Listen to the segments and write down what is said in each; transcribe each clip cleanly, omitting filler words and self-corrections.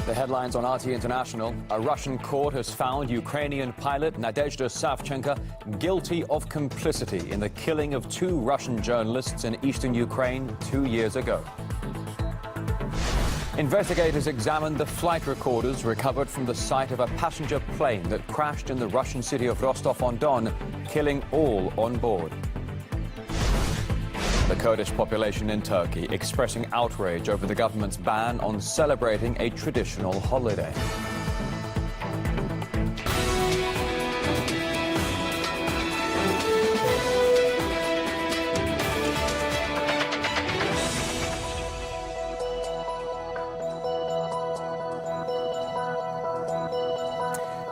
The headlines on RT International. A Russian court has found Ukrainian pilot Nadezhda Savchenko guilty of complicity in the killing of 2 Russian journalists in eastern Ukraine 2 years ago. Investigators examined the flight recorders recovered from the site of a passenger plane that crashed in the Russian city of Rostov-on-Don, killing all on board. The Kurdish population in Turkey expressing outrage over the government's ban on celebrating a traditional holiday.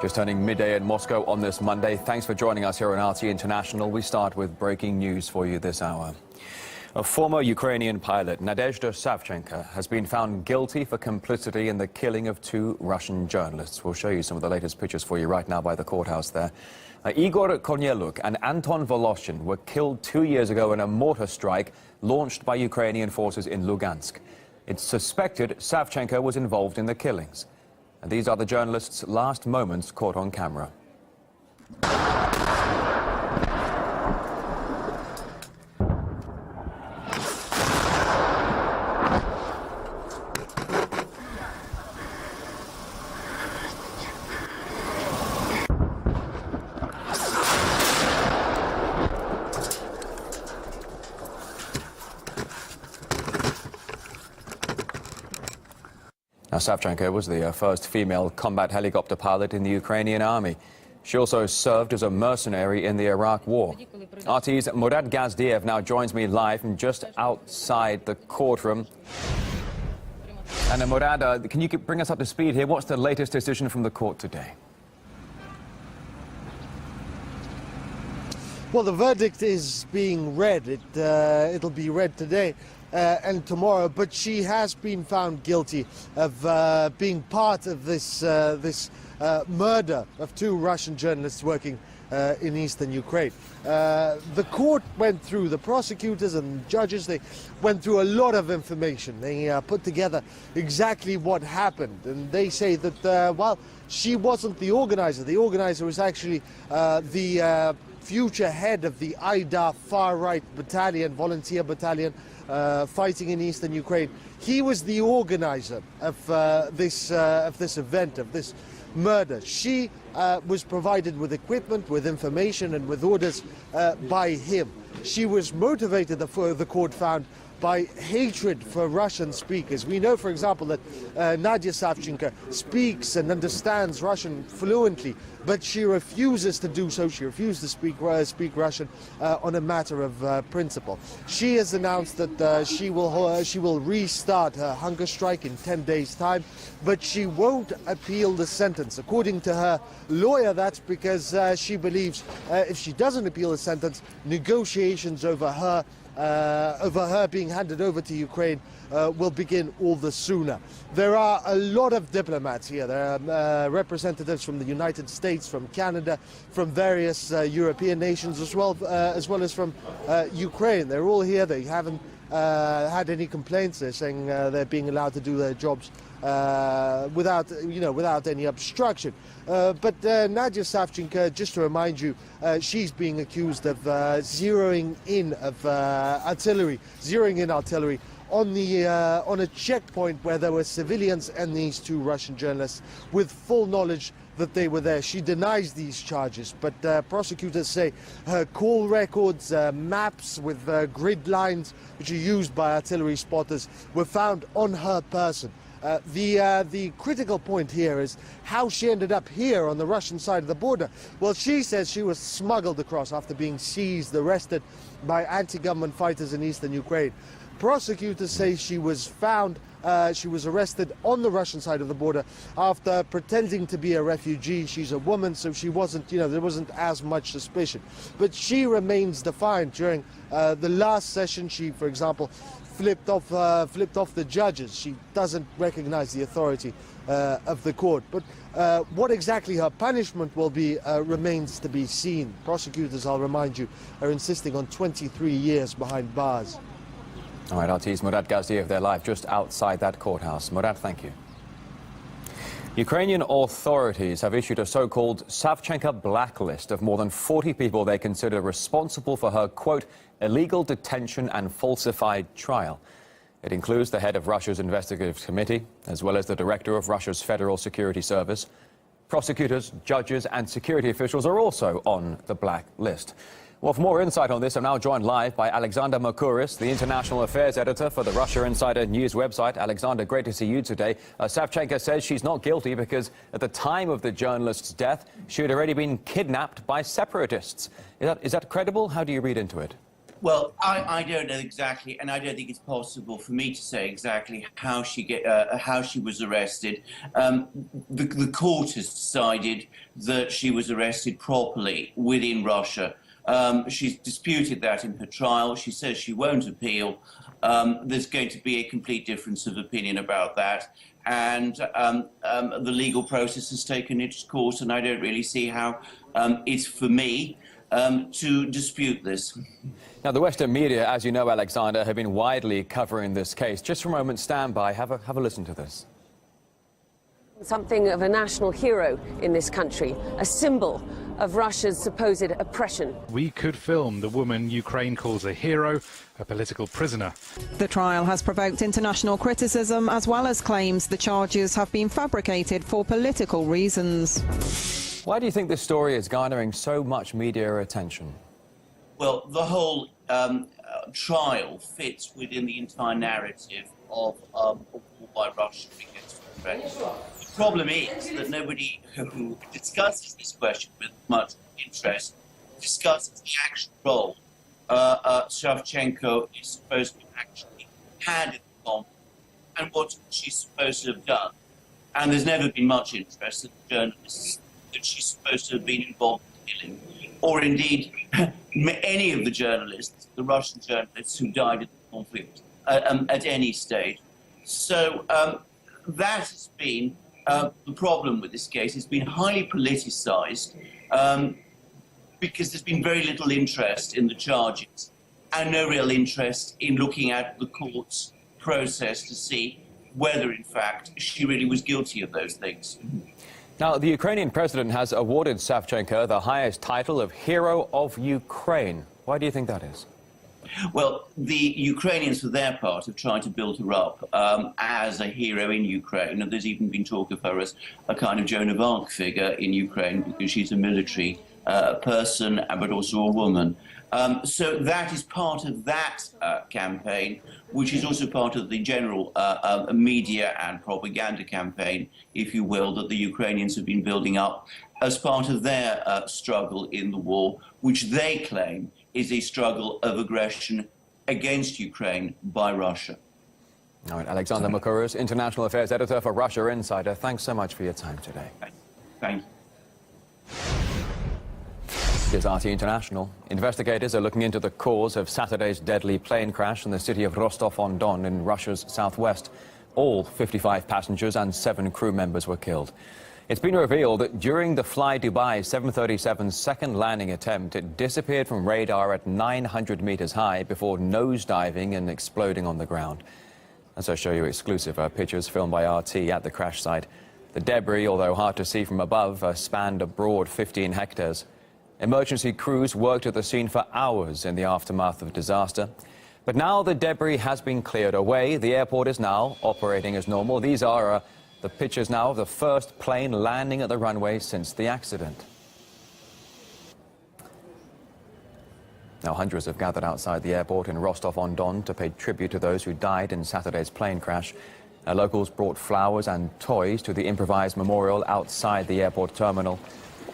Just turning midday in Moscow on this Monday. Thanks for joining us here on RT International. We start with breaking news for you this hour. A former Ukrainian pilot, Nadezhda Savchenko, has been found guilty for complicity in the killing of 2 Russian journalists. We'll show you some of the latest pictures for you right now by the courthouse there. Igor Korneluk and Anton Voloshin were killed 2 years ago in a mortar strike launched by Ukrainian forces in Lugansk. It's suspected Savchenko was involved in the killings. And these are the journalists' last moments caught on camera. Now, Savchenko was the first female combat helicopter pilot in the Ukrainian army. She also served as a mercenary in the Iraq War. RT's Murad Gazdiev now joins me live from just outside the courtroom. And Murad, can you bring us up to speed here? What's the latest decision from the court today? Well, the verdict is being read. It'll be read today and tomorrow, but she has been found guilty of being part of this murder of 2 Russian journalists working in eastern Ukraine. The court went through, the prosecutors and judges, they went through a lot of information. They put together exactly what happened, and they say that while she wasn't the organizer was actually the future head of the Aidar far-right battalion, volunteer battalion, fighting in eastern Ukraine. He was the organizer of this event, of this murder. She was provided with equipment, with information and with orders by him. She was motivated, the court found, by hatred for Russian speakers. We know, for example, that Nadezhda Savchenko speaks and understands Russian fluently, but she refuses to do so. She refused to speak Russian on a matter of principle. She has announced that she will restart her hunger strike in 10 days' time, but she won't appeal the sentence. According to her lawyer, that's because she believes if she doesn't appeal the sentence, negotiations over her being handed over to Ukraine will begin all the sooner. There are a lot of diplomats here. There are representatives from the United States, from Canada, from various European nations, as well as from Ukraine. They're all here. They haven't had any complaints. They're saying they're being allowed to do their jobs without any obstruction. But Nadezhda Savchenko, just to remind you, she's being accused of zeroing in artillery on a checkpoint where there were civilians and these 2 Russian journalists with full knowledge that they were there. She denies these charges, but prosecutors say her call records, maps with grid lines which are used by artillery spotters were found on her person. The critical point here is how she ended up here on the Russian side of the border. Well, she says she was smuggled across after being seized, arrested by anti-government fighters in eastern Ukraine. Prosecutors say she was found, she was arrested on the Russian side of the border after pretending to be a refugee. She's a woman, so she wasn't, there wasn't as much suspicion. But she remains defiant. During the last session, she, for example, flipped off the judges. She doesn't recognize the authority of the court. But what exactly her punishment will be remains to be seen. Prosecutors, I'll remind you, are insisting on 23 years behind bars. All right, RT's Murad Gazdiev there live just outside that courthouse. Murad, thank you. Ukrainian authorities have issued a so-called Savchenko blacklist of more than 40 people they consider responsible for her, quote, illegal detention and falsified trial. It includes the head of Russia's investigative committee, as well as the director of Russia's Federal Security Service. Prosecutors, judges and security officials are also on the black list. Well, for more insight on this, I'm now joined live by Alexander Mercouris, the international affairs editor for the Russia Insider news website. Alexander, great to see you today. Savchenko says she's not guilty because at the time of the journalist's death, she had already been kidnapped by separatists. Is that credible? How do you read into it? Well, I don't know exactly, and I don't think it's possible for me to say exactly how she was arrested. The court has decided that she was arrested properly within Russia. She's disputed that in her trial. She says she won't appeal. There's going to be a complete difference of opinion about that. And the legal process has taken its course, and I don't really see how it's for me to dispute this. Now, the Western media, as you know, Alexander, have been widely covering this case. Just for a moment, stand by. Have a listen to this. Something of a national hero in this country, a symbol of Russia's supposed oppression. We could film the woman Ukraine calls a hero, a political prisoner. The trial has provoked international criticism as well as claims the charges have been fabricated for political reasons. Why do you think this story is garnering so much media attention? Well, the whole trial fits within the entire narrative of war by Russia against Ukraine. The problem is that nobody who discusses this question with much interest discusses the actual role Savchenko is supposed to actually had in the conflict and what she's supposed to have done. And there's never been much interest in the journalists that she's supposed to have been involved in killing, or indeed any of the journalists, the Russian journalists who died in the conflict at any stage. So that has been the problem with this case. It's been highly politicized because there's been very little interest in the charges and no real interest in looking at the court's process to see whether, in fact, she really was guilty of those things. Now, the Ukrainian president has awarded Savchenko the highest title of Hero of Ukraine. Why do you think that is? Well, the Ukrainians, for their part, have tried to build her up as a hero in Ukraine. And there's even been talk of her as a kind of Joan of Arc figure in Ukraine because she's a military person, but also a woman. So that is part of that campaign, which is also part of the general media and propaganda campaign, if you will, that the Ukrainians have been building up as part of their struggle in the war, which they claim is a struggle of aggression against Ukraine by Russia. All right, Alexander Mercouris, International Affairs Editor for Russia Insider. Thanks so much for your time today. Thank you. Here's RT International. Investigators are looking into the cause of Saturday's deadly plane crash in the city of Rostov-on-Don in Russia's southwest. All 55 passengers and 7 crew members were killed. It's been revealed that during the Fly Dubai 737's second landing attempt, it disappeared from radar at 900 meters high before nosediving and exploding on the ground. As I show you exclusive pictures filmed by RT at the crash site. The debris, although hard to see from above, spanned a broad 15 hectares. Emergency crews worked at the scene for hours in the aftermath of the disaster. But now the debris has been cleared away. The airport is now operating as normal. These are the pictures now of the first plane landing at the runway since the accident. Now hundreds have gathered outside the airport in Rostov-on-Don to pay tribute to those who died in Saturday's plane crash. Locals brought flowers and toys to the improvised memorial outside the airport terminal.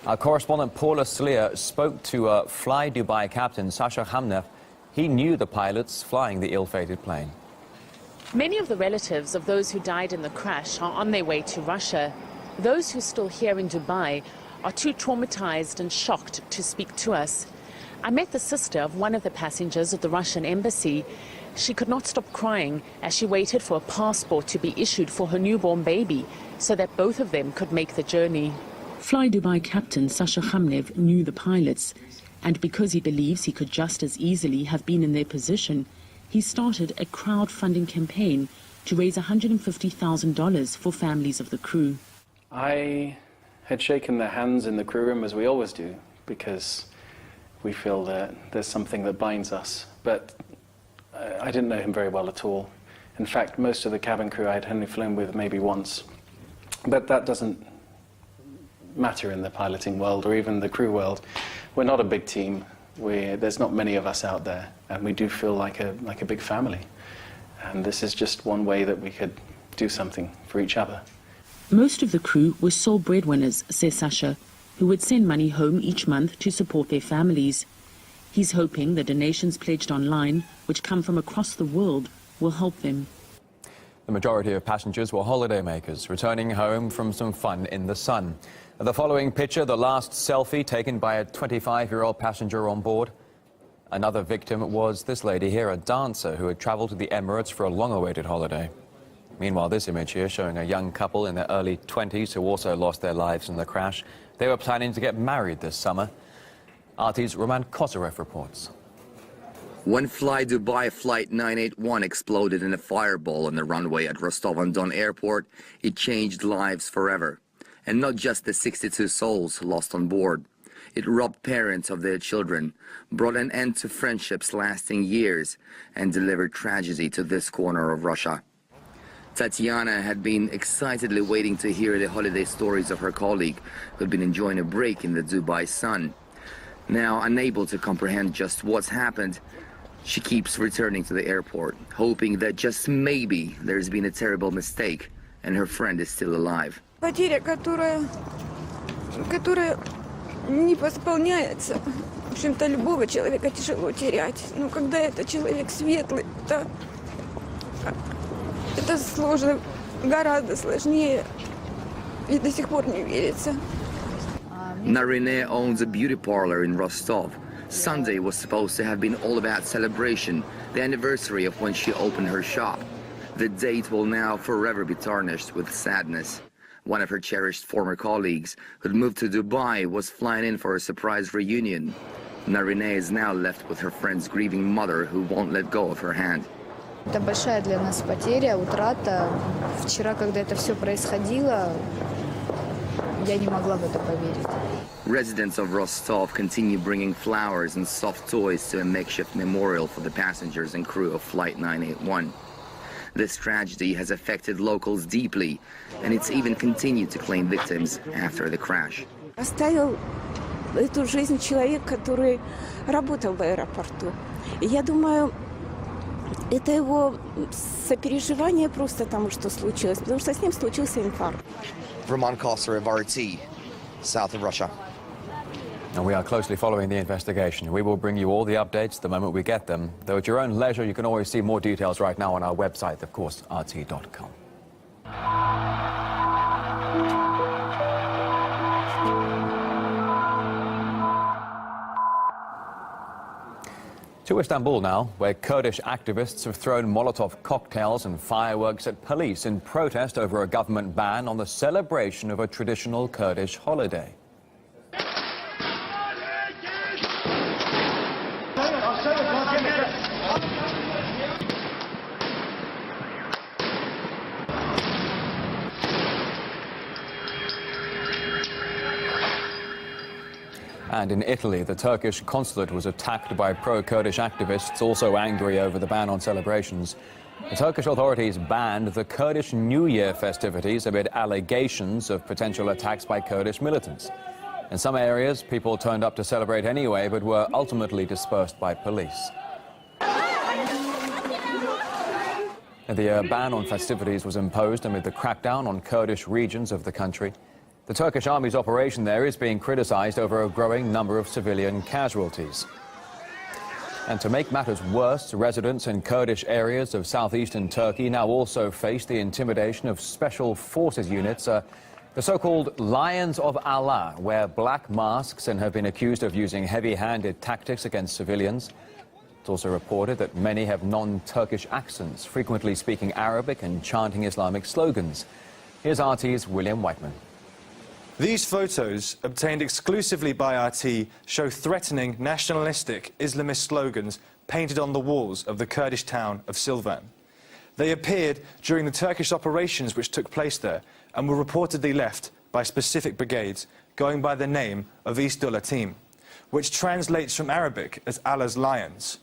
Our correspondent Paula Slier spoke to Fly Dubai captain Sasha Khamnev. He knew the pilots flying the ill-fated plane. Many of the relatives of those who died in the crash are on their way to Russia. Those who are still here in Dubai are too traumatized and shocked to speak to us. I met the sister of one of the passengers at the Russian embassy. She could not stop crying as she waited for a passport to be issued for her newborn baby so that both of them could make the journey. Fly Dubai captain Sasha Khamnev knew the pilots, and because he believes he could just as easily have been in their position, he started a crowdfunding campaign to raise $150,000 for families of the crew. I had shaken their hands in the crew room, as we always do, because we feel that there's something that binds us. But I didn't know him very well at all. In fact, most of the cabin crew I had only flown with maybe once. But that doesn't matter in the piloting world or even the crew world. We're not a big team. There's not many of us out there, and we do feel like a big family. And this is just one way that we could do something for each other. Most of the crew were sole breadwinners, says Sasha, who would send money home each month to support their families. He's hoping the donations pledged online, which come from across the world, will help them. The majority of passengers were holidaymakers, returning home from some fun in the sun. The following picture, the last selfie taken by a 25-year-old passenger on board. Another victim was this lady here, a dancer who had traveled to the Emirates for a long-awaited holiday. Meanwhile, this image here showing a young couple in their early 20s who also lost their lives in the crash. They were planning to get married this summer. RT's Roman Kosarev reports. When Fly Dubai Flight 981 exploded in a fireball on the runway at Rostov-on-Don airport, it changed lives forever. And not just the 62 souls lost on board. It robbed parents of their children, brought an end to friendships lasting years, and delivered tragedy to this corner of Russia. Tatiana had been excitedly waiting to hear the holiday stories of her colleague, who'd been enjoying a break in the Dubai sun. Now, unable to comprehend just what's happened, she keeps returning to the airport, hoping that just maybe there's been a terrible mistake and her friend is still alive. Потеря, которая не восполняется. В общем-то, любого человека тяжело терять. Но когда это человек светлый, это сложно, гораздо сложнее. И до сих пор не верится. Narine owns a beauty parlor in Rostov. Sunday was supposed to have been all about celebration, the anniversary of when she opened her shop. The date will now forever be tarnished with sadness. One of her cherished former colleagues, who'd moved to Dubai, was flying in for a surprise reunion. Narine is now left with her friend's grieving mother, who won't let go of her hand. Это большая для нас потеря, утрата. Вчера, когда это все происходило, я не могла в это поверить. Residents of Rostov continue bringing flowers and soft toys to a makeshift memorial for the passengers and crew of Flight 981. This tragedy has affected locals deeply, and it's even continued to claim victims after the crash. Оставил эту жизнь человек, который работал в аэропорту. И я думаю, это его сопереживание просто тому, что случилось, потому что с ним случился инфаркт. Roman Kosarev, RT, south of Russia. And we are closely following the investigation. We will bring you all the updates the moment we get them. Though at your own leisure, you can always see more details right now on our website, of course, rt.com. To Istanbul now, where Kurdish activists have thrown Molotov cocktails and fireworks at police in protest over a government ban on the celebration of a traditional Kurdish holiday. And in Italy, the Turkish consulate was attacked by pro-Kurdish activists, also angry over the ban on celebrations. The Turkish authorities banned the Kurdish New Year festivities amid allegations of potential attacks by Kurdish militants. In some areas, people turned up to celebrate anyway, but were ultimately dispersed by police. The ban on festivities was imposed amid the crackdown on Kurdish regions of the country. The Turkish army's operation there is being criticized over a growing number of civilian casualties. And to make matters worse, residents in Kurdish areas of southeastern Turkey now also face the intimidation of special forces units, the so-called Lions of Allah, wear black masks and have been accused of using heavy-handed tactics against civilians. It's also reported that many have non-Turkish accents, frequently speaking Arabic and chanting Islamic slogans. Here's RT's William Whiteman. These photos, obtained exclusively by RT, show threatening nationalistic Islamist slogans painted on the walls of the Kurdish town of Silvan. They appeared during the Turkish operations which took place there and were reportedly left by specific brigades going by the name of Intl team, which translates from Arabic as Allah's Lions.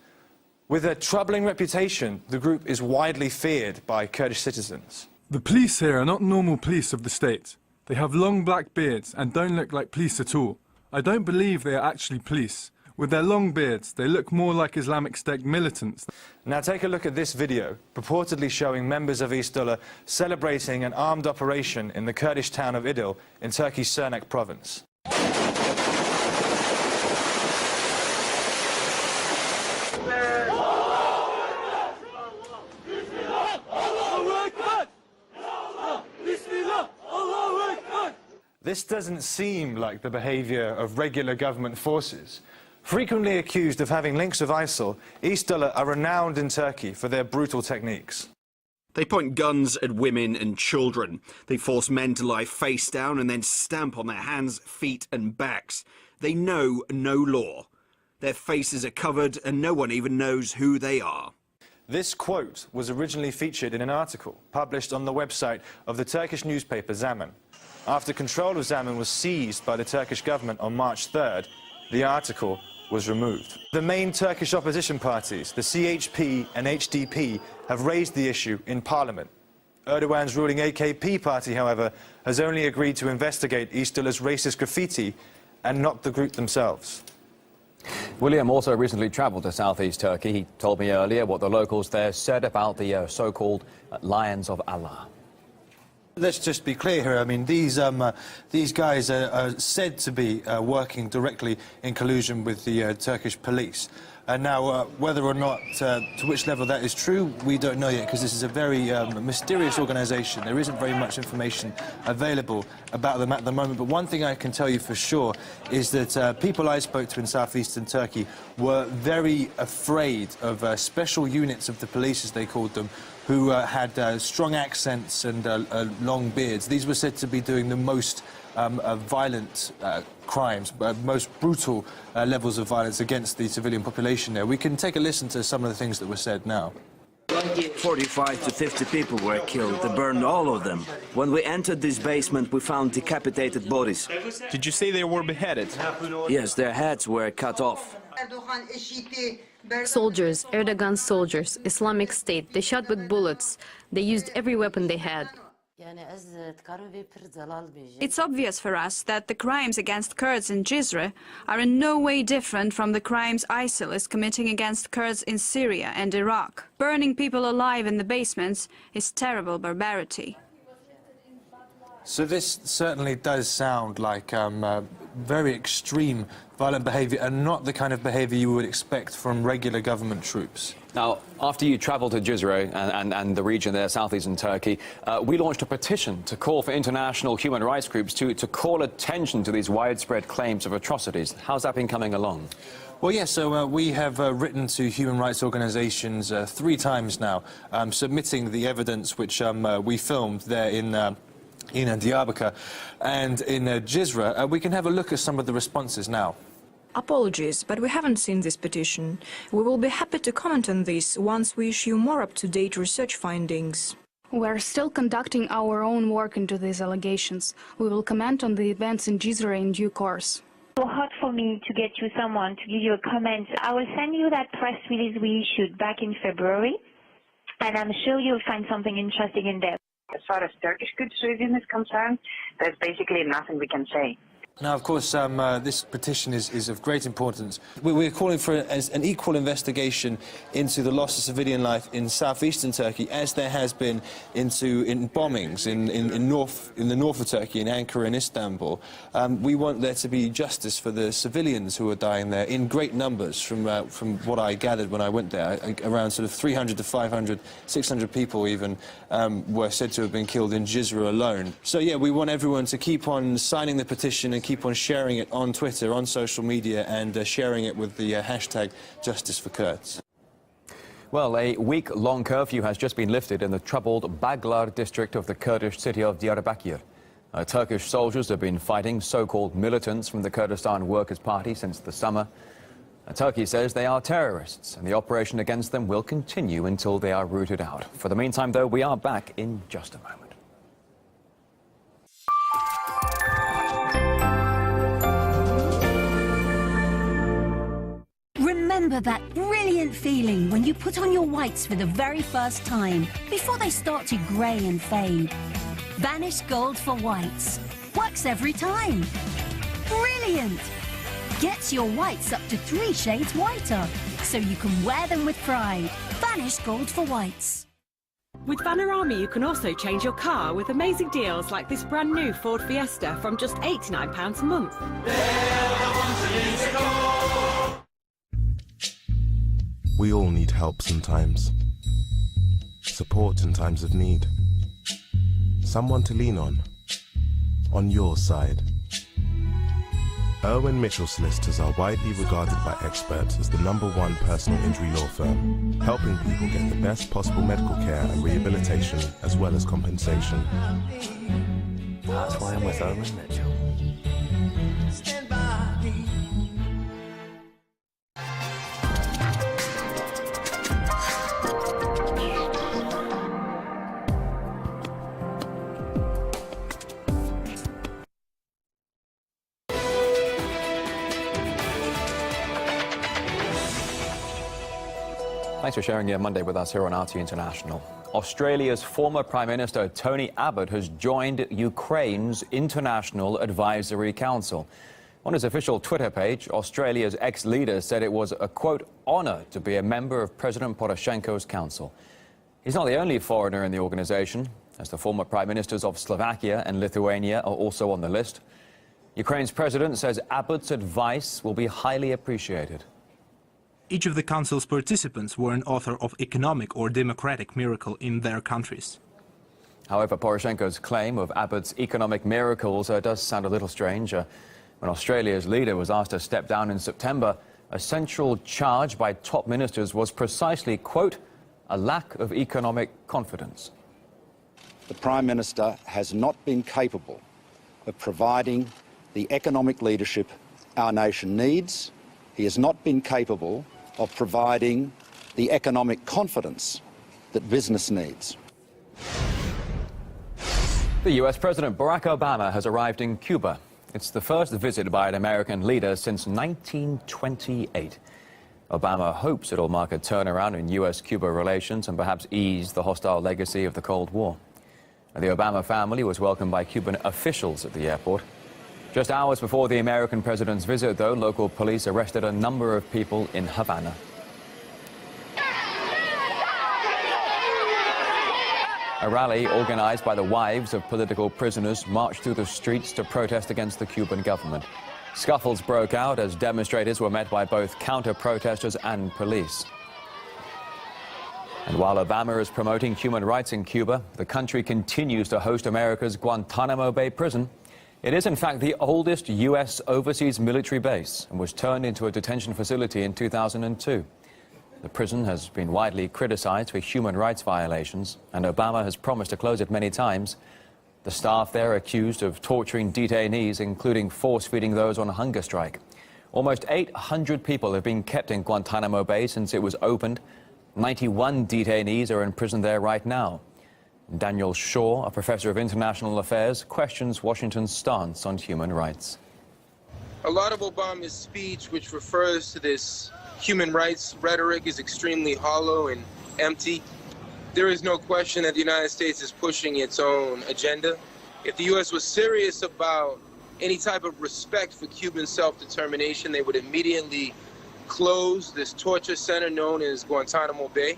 With a troubling reputation, the group is widely feared by Kurdish citizens. The police here are not normal police of the state. They have long black beards and don't look like police at all. I don't believe they are actually police. With their long beards, they look more like Islamic State militants. Now take a look at this video, purportedly showing members of Intl celebrating an armed operation in the Kurdish town of Idil in Turkey's Sirnak province. This doesn't seem like the behaviour of regular government forces. Frequently accused of having links with ISIL, Intl are renowned in Turkey for their brutal techniques. They point guns at women and children. They force men to lie face down and then stamp on their hands, feet and backs. They know no law. Their faces are covered and no one even knows who they are. This quote was originally featured in an article published on the website of the Turkish newspaper Zaman. After control of Zaman was seized by the Turkish government on March 3rd, the article was removed. The main Turkish opposition parties, the CHP and HDP, have raised the issue in parliament. Erdogan's ruling AKP party, however, has only agreed to investigate Intl's racist graffiti and not the group themselves. William also recently travelled to southeast Turkey. He told me earlier what the locals there said about the so-called Lions of Allah. Let's just be clear here. I mean, these guys are said to be working directly in collusion with the Turkish police. And now, whether or not, to which level that is true, we don't know yet, because this is a very mysterious organisation. There isn't very much information available about them at the moment. But one thing I can tell you for sure is that people I spoke to in southeastern Turkey were very afraid of special units of the police, as they called them, who had strong accents and long beards. These were said to be doing the most violent crimes, most brutal levels of violence against the civilian population there. We can take a listen to some of the things that were said now. 45 to 50 people were killed. They burned all of them. When we entered this basement, we found decapitated bodies. Did you say they were beheaded? Yes, their heads were cut off. Soldiers, Erdogan's soldiers, Islamic State, they shot with bullets. They used every weapon they had. It's obvious for us that the crimes against Kurds in Cizre are in no way different from the crimes ISIL is committing against Kurds in Syria and Iraq. Burning people alive in the basements is terrible barbarity. So this certainly does sound like very extreme violent behaviour and not the kind of behaviour you would expect from regular government troops. Now, after you travelled to Cizre and the region there, southeastern Turkey, we launched a petition to call for international human rights groups to call attention to these widespread claims of atrocities. How's that been coming along? Well, yes, so we have written to human rights organisations 3 times now, submitting the evidence which we filmed there in Diyarbakir and in Cizre. We can have a look at some of the responses now. Apologies, but we haven't seen this petition. We will be happy to comment on this once we issue more up-to-date research findings. We're still conducting our own work into these allegations. We will comment on the events in Cizre in due course. It's so hard for me to get you someone to give you a comment. I will send you that press release we issued back in February, and I'm sure you'll find something interesting in there. As far as Turkish criticism is concerned, there's basically nothing we can say. Now, of course, this petition is of great importance. We're calling for an equal investigation into the loss of civilian life in southeastern Turkey, as there has been in bombings in the north of Turkey, in Ankara and Istanbul. We want there to be justice for the civilians who are dying there in great numbers. From what I gathered when I went there, around sort of 300 to 500, 600 people even were said to have been killed in Cizre alone. So yeah, we want everyone to keep on signing the petition and keep on sharing it on Twitter, on social media, and sharing it with the hashtag Justice for Kurds. Well, a week-long curfew has just been lifted in the troubled Baglar district of the Kurdish city of Diyarbakir. Turkish soldiers have been fighting so-called militants from the Kurdistan Workers' Party since the summer. Turkey says they are terrorists, and the operation against them will continue until they are rooted out. For the meantime, though, we are back in just a moment. Remember that brilliant feeling when you put on your whites for the very first time, before they start to grey and fade. Vanish Gold for Whites. Works every time. Brilliant! Gets your whites up to 3 shades whiter, so you can wear them with pride. Vanish Gold for Whites. With Vanarama, you can also change your car with amazing deals like this brand new Ford Fiesta from just £89 a month. We all need help sometimes. Support in times of need. Someone to lean on your side. Irwin Mitchell Solicitors are widely regarded by experts as the #1 personal injury law firm, helping people get the best possible medical care and rehabilitation, as well as compensation. That's why I'm with Irwin Mitchell. Thanks for sharing your Monday with us here on RT International. Australia's former Prime Minister Tony Abbott has joined Ukraine's International Advisory Council. On his official Twitter page, Australia's ex-leader said it was a, quote, honour to be a member of President Poroshenko's council. He's not the only foreigner in the organisation, as the former Prime Ministers of Slovakia and Lithuania are also on the list. Ukraine's president says Abbott's advice will be highly appreciated. Each of the Council's participants were an author of economic or democratic miracle in their countries. However, Poroshenko's claim of Abbott's economic miracles does sound a little strange. When Australia's leader was asked to step down in September, a central charge by top ministers was precisely, quote, a lack of economic confidence. The Prime Minister has not been capable of providing the economic leadership our nation needs. He has not been capable of providing the economic confidence that business needs. The US President Barack Obama has arrived in Cuba. It's the first visit by an American leader since 1928. Obama hopes it'll mark a turnaround in US-Cuba relations and perhaps ease the hostile legacy of the Cold War. The Obama family was welcomed by Cuban officials at the airport. Just hours before the American president's visit, though, local police arrested a number of people in Havana. A rally organized by the wives of political prisoners marched through the streets to protest against the Cuban government. Scuffles broke out as demonstrators were met by both counter-protesters and police. And while Obama is promoting human rights in Cuba, the country continues to host America's Guantanamo Bay prison. It is, in fact, the oldest U.S. overseas military base and was turned into a detention facility in 2002. The prison has been widely criticized for human rights violations, and Obama has promised to close it many times. The staff there are accused of torturing detainees, including force-feeding those on a hunger strike. Almost 800 people have been kept in Guantanamo Bay since it was opened. 91 detainees are in prison there right now. Daniel Shaw, a professor of international affairs, questions Washington's stance on human rights. A lot of Obama's speech, which refers to this human rights rhetoric, is extremely hollow and empty. There is no question that the United States is pushing its own agenda. If the U.S. was serious about any type of respect for Cuban self-determination, they would immediately close this torture center known as Guantanamo Bay.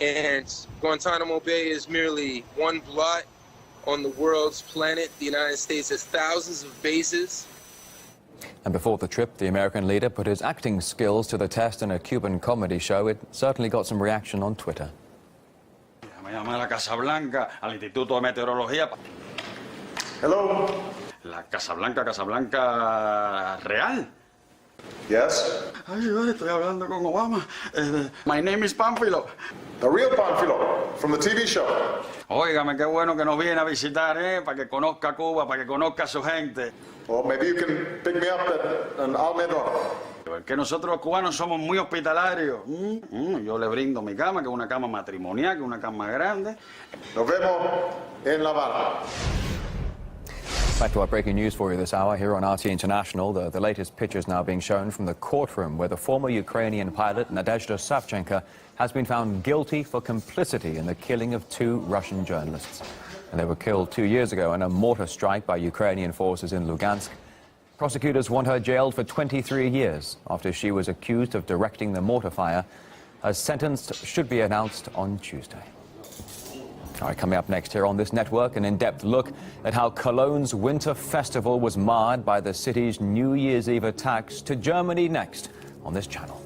And Guantanamo Bay is merely one blot on the world's planet. The United States has thousands of bases. And before the trip, the American leader put his acting skills to the test in a Cuban comedy show. It certainly got some reaction on Twitter. Me llaman a la Casa Blanca, al Instituto de Meteorología. Hello. La Casa Blanca real. Yes? Ay, estoy hablando con Obama. My name is Pánfilo. The real Pánfilo, from the TV show. Óigame, qué bueno que nos viene a visitar, para que conozca Cuba, para que conozca a su gente. Well, maybe you can pick me up at an Almedo. Que nosotros los cubanos somos muy hospitalarios. Yo le brindo mi cama, que es una cama matrimonial, que es una cama grande. Nos vemos en La Habana. Back to our breaking news for you this hour here on RT International. The latest pictures now being shown from the courtroom where the former Ukrainian pilot Nadezhda Savchenko has been found guilty for complicity in the killing of 2 Russian journalists. And they were killed 2 years ago in a mortar strike by Ukrainian forces in Lugansk. Prosecutors want her jailed for 23 years after she was accused of directing the mortar fire. Her sentence should be announced on Tuesday. All right, coming up next here on this network, an in-depth look at how Cologne's Winter Festival was marred by the city's New Year's Eve attacks. To Germany next on this channel.